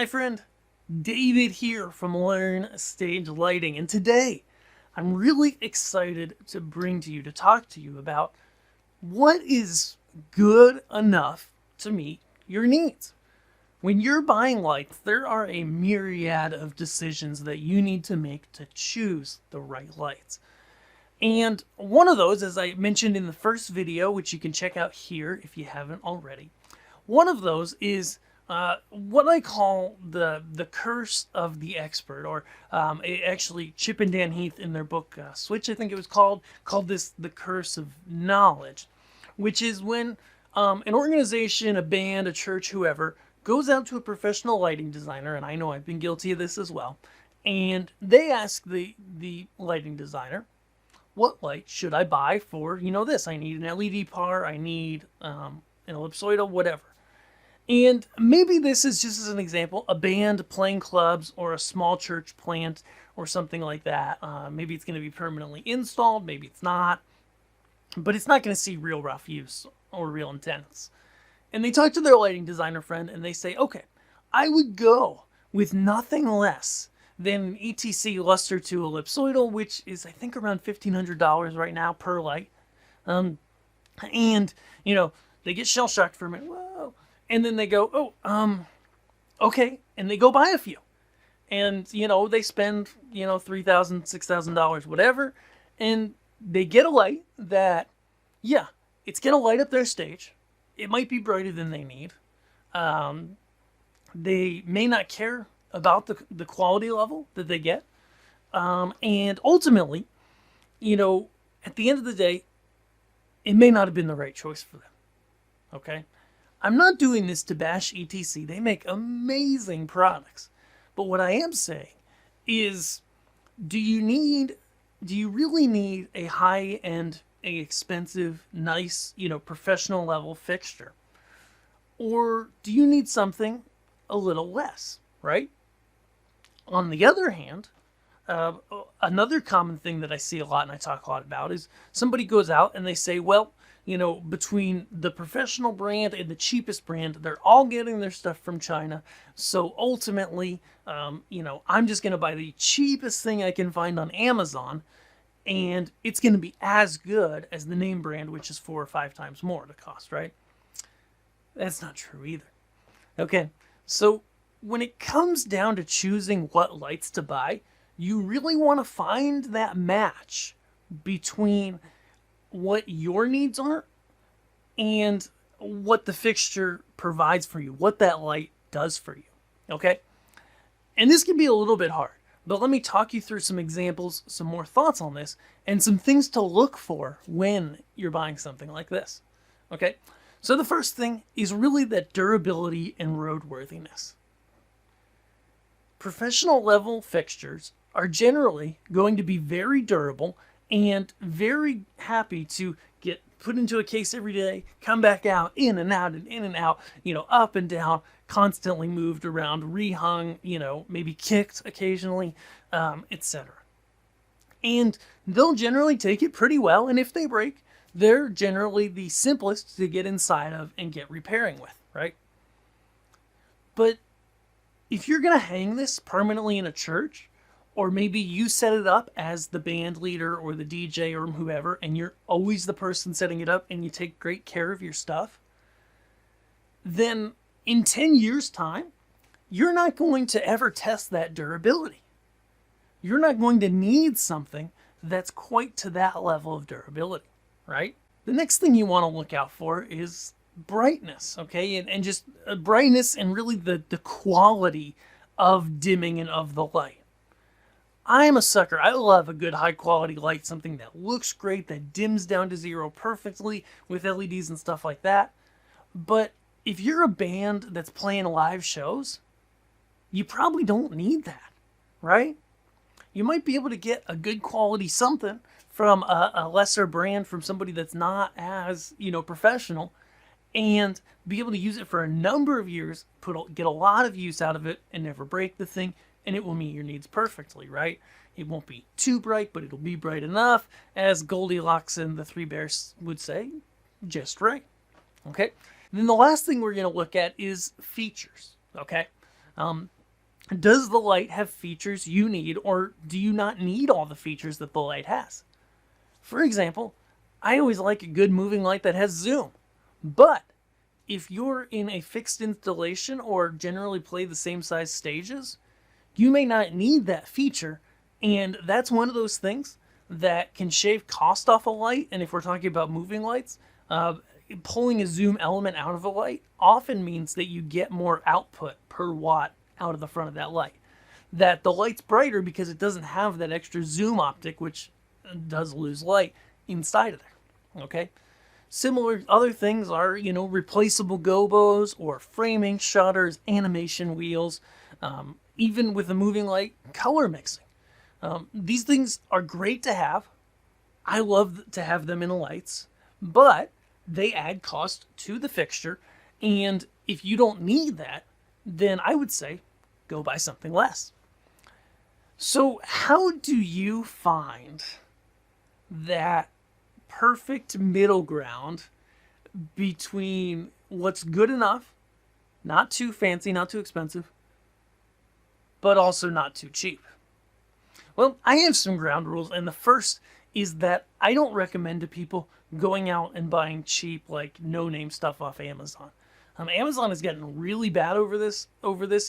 Hi friend, David here from Learn Stage Lighting, and today I'm really excited to bring to you, to talk to you about what is good enough to meet your needs. When you're buying lights, there are a myriad of decisions that you need to make to choose the right lights. And one of those, as I mentioned in the first video, which you can check out here if you haven't already, one of those is what I call the curse of the expert, or actually Chip and Dan Heath in their book Switch, I think it was called this the curse of knowledge, which is when an organization, a band, a church, whoever goes out to a professional lighting designer, and I know I've been guilty of this as well, and they ask the lighting designer, what light should I buy for, this? I need an LED par, I need an ellipsoidal, whatever. And maybe this is just as an example, a band playing clubs or a small church plant or something like that. Maybe it's going to be permanently installed, maybe it's not, but it's not going to see real rough use or real intense. And they talk to their lighting designer friend and they say, okay, I would go with nothing less than an ETC Luster 2 ellipsoidal, which is I think around $1,500 right now per light. And, they get shell-shocked for a minute. Whoa. And then they go, okay. And they go buy a few. And, they spend, $3,000, $6,000, whatever. And they get a light that, yeah, it's going to light up their stage. It might be brighter than they need. They may not care about the quality level that they get. And ultimately, at the end of the day, it may not have been the right choice for them. Okay? I'm not doing this to bash ETC. They make amazing products. But what I am saying is, do you really need a high-end, a expensive, nice, professional level fixture? Or do you need something a little less, right? On the other hand, another common thing that I see a lot and I talk a lot about is somebody goes out and they say, well, between the professional brand and the cheapest brand, they're all getting their stuff from China. So ultimately, I'm just going to buy the cheapest thing I can find on Amazon, and it's going to be as good as the name brand, which is 4 or 5 times more the cost, right? That's not true either. Okay, so when it comes down to choosing what lights to buy, you really want to find that match between what your needs are and what the fixture provides for you, what that light does for you, okay? And this can be a little bit hard, but let me talk you through some examples, some more thoughts on this, and some things to look for when you're buying something like this, okay? So the first thing is really that durability and roadworthiness. Professional level fixtures are generally going to be very durable and very happy to get put into a case every day, come back out, in and out, and in and out, up and down, constantly moved around, rehung, maybe kicked occasionally, etc. And they'll generally take it pretty well, and if they break, they're generally the simplest to get inside of and get repairing with, right? But if you're going to hang this permanently in a church, or maybe you set it up as the band leader or the DJ or whoever, and you're always the person setting it up and you take great care of your stuff, then in 10 years' time, you're not going to ever test that durability. You're not going to need something that's quite to that level of durability, right? The next thing you want to look out for is brightness, okay? And just brightness and really the quality of dimming and of the light. I am a sucker. I love a good high quality light, something that looks great, that dims down to 0 perfectly with LEDs and stuff like that. But if you're a band that's playing live shows, you probably don't need that, right? You might be able to get a good quality something from a lesser brand, from somebody that's not as, professional, and be able to use it for a number of years, get a lot of use out of it, and never break the thing, and it will meet your needs perfectly, right? It won't be too bright, but it'll be bright enough, as Goldilocks and the Three Bears would say, just right, okay? And then the last thing we're going to look at is features, okay? Does the light have features you need, or do you not need all the features that the light has? For example, I always like a good moving light that has zoom. But if you're in a fixed installation or generally play the same size stages, you may not need that feature. And that's one of those things that can shave cost off a light. And if we're talking about moving lights, pulling a zoom element out of a light often means that you get more output per watt out of the front of that light. That the light's brighter because it doesn't have that extra zoom optic, which does lose light inside of there. Okay? Similar other things are, replaceable gobos or framing shutters, animation wheels, even with a moving light, color mixing. These things are great to have. I love to have them in the lights, but they add cost to the fixture. And if you don't need that, then I would say go buy something less. So how do you find that perfect middle ground between what's good enough, not too fancy, not too expensive, but also not too cheap? Well, I have some ground rules, and the first is that I don't recommend to people going out and buying cheap, like no-name stuff off Amazon. Amazon has gotten really bad over this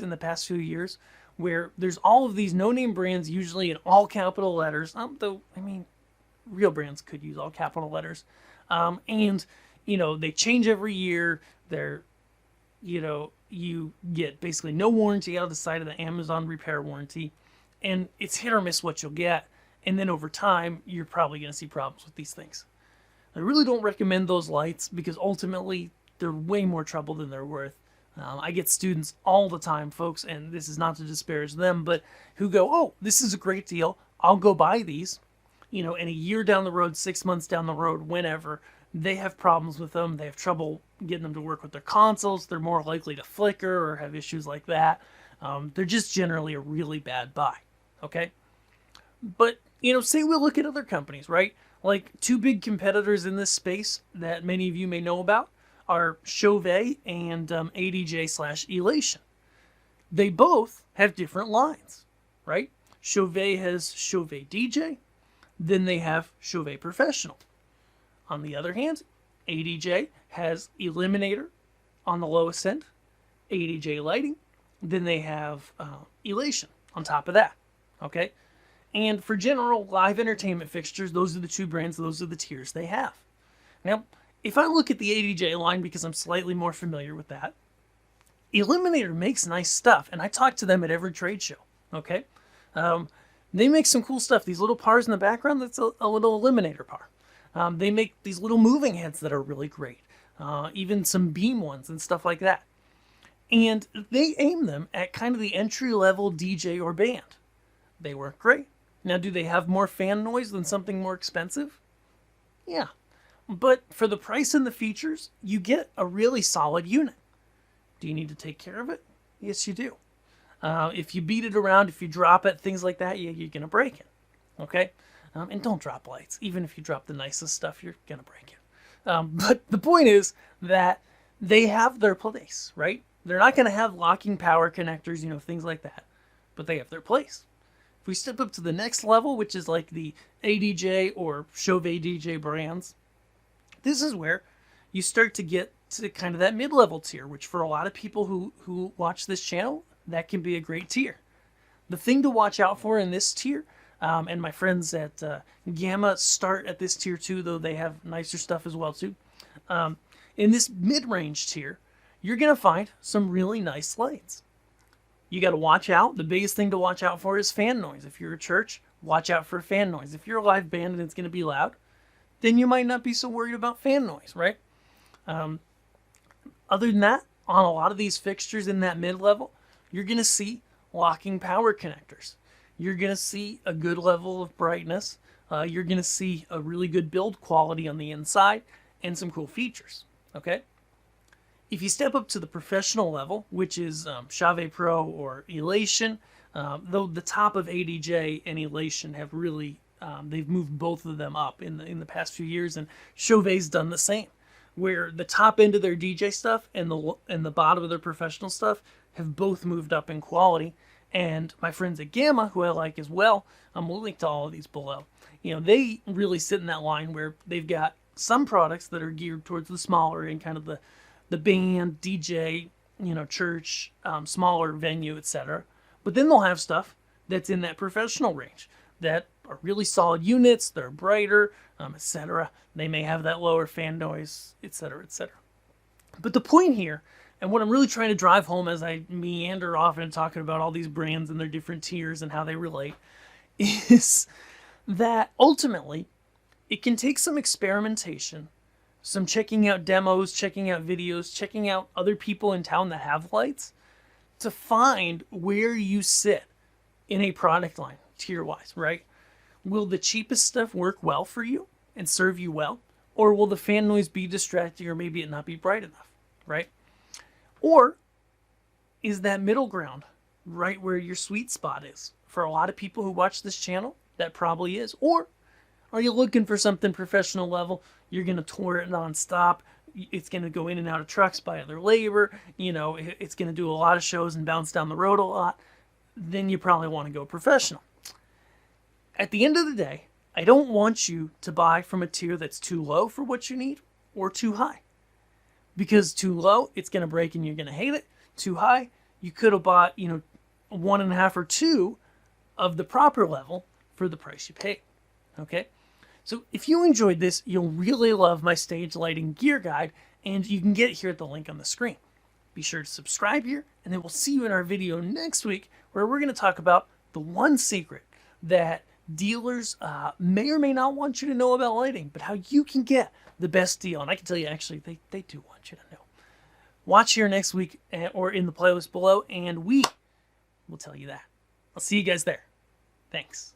in the past few years, where there's all of these no-name brands, usually in all capital letters. Though, real brands could use all capital letters, and they change every year. They're, you get basically no warranty out of the side of the Amazon repair warranty, and it's hit or miss what you'll get. And then over time, you're probably going to see problems with these things. I really don't recommend those lights because ultimately they're way more trouble than they're worth. I get students all the time, folks, and this is not to disparage them, but who go, oh, this is a great deal. I'll go buy these. And a year down the road, 6 months down the road, whenever, they have problems with them. They have trouble getting them to work with their consoles. They're more likely to flicker or have issues like that. They're just generally a really bad buy. Okay? But, say we look at other companies, right? Like two big competitors in this space that many of you may know about are Chauvet and ADJ/Elation. They both have different lines, right? Chauvet has Chauvet DJ, then they have Chauvet Professional. On the other hand, ADJ has Eliminator on the lowest end, ADJ Lighting, then they have Elation on top of that, okay? And for general live entertainment fixtures, those are the two brands, those are the tiers they have. Now, if I look at the ADJ line, because I'm slightly more familiar with that, Eliminator makes nice stuff, and I talk to them at every trade show, okay? They make some cool stuff. These little pars in the background, that's a little Eliminator par. They make these little moving heads that are really great, even some beam ones and stuff like that. And they aim them at kind of the entry-level DJ or band. They work great. Now, do they have more fan noise than something more expensive? Yeah. But for the price and the features, you get a really solid unit. Do you need to take care of it? Yes, you do. If you beat it around, if you drop it, things like that, you're going to break it. Okay? And don't drop lights. Even if you drop the nicest stuff, you're going to break it. But the point is that they have their place, right? They're not going to have locking power connectors, things like that. But they have their place. If we step up to the next level, which is like the ADJ or Chauvet DJ brands, this is where you start to get to kind of that mid-level tier, which for a lot of people who watch this channel, that can be a great tier. The thing to watch out for in this tier, and my friends at Gamma start at this tier too, though they have nicer stuff as well too. In this mid-range tier, you're going to find some really nice lights. You got to watch out. The biggest thing to watch out for is fan noise. If you're a church, watch out for fan noise. If you're a live band and it's going to be loud, then you might not be so worried about fan noise, right? Other than that, on a lot of these fixtures in that mid-level, you're going to see locking power connectors. You're going to see a good level of brightness. You're going to see a really good build quality on the inside and some cool features, okay? If you step up to the professional level, which is Chauvet Pro or Elation, though the top of ADJ and Elation have really, they've moved both of them up in the past few years, and Chauvet's done the same, where the top end of their DJ stuff and the bottom of their professional stuff have both moved up in quality. And my friends at Gamma, who I like as well, we'll link to all of these below. They really sit in that line where they've got some products that are geared towards the smaller and kind of the band, DJ, church, smaller venue, etc. But then they'll have stuff that's in that professional range that are really solid units, they're brighter, etc. They may have that lower fan noise, etc., etc. But the point here, and what I'm really trying to drive home as I meander off and talking about all these brands and their different tiers and how they relate, is that ultimately it can take some experimentation, some checking out demos, checking out videos, checking out other people in town that have lights to find where you sit in a product line, tier-wise, right? Will the cheapest stuff work well for you and serve you well? Or will the fan noise be distracting, or maybe it not be bright enough, right? Or is that middle ground right where your sweet spot is? For a lot of people who watch this channel, that probably is. Or are you looking for something professional level? You're going to tour it nonstop. It's going to go in and out of trucks by other labor. It's going to do a lot of shows and bounce down the road a lot. Then you probably want to go professional. At the end of the day, I don't want you to buy from a tier that's too low for what you need or too high. Because too low, it's going to break and you're going to hate it. Too high, you could have bought, 1.5 or 2 of the proper level for the price you paid. Okay? So if you enjoyed this, you'll really love my stage lighting gear guide, and you can get it here at the link on the screen. Be sure to subscribe here, and then we'll see you in our video next week, where we're going to talk about the one secret that dealers may or may not want you to know about lighting, but how you can get the best deal. And I can tell you, actually, they do want you to know. Watch here next week or in the playlist below, and we will tell you that. I'll see you guys there. Thanks.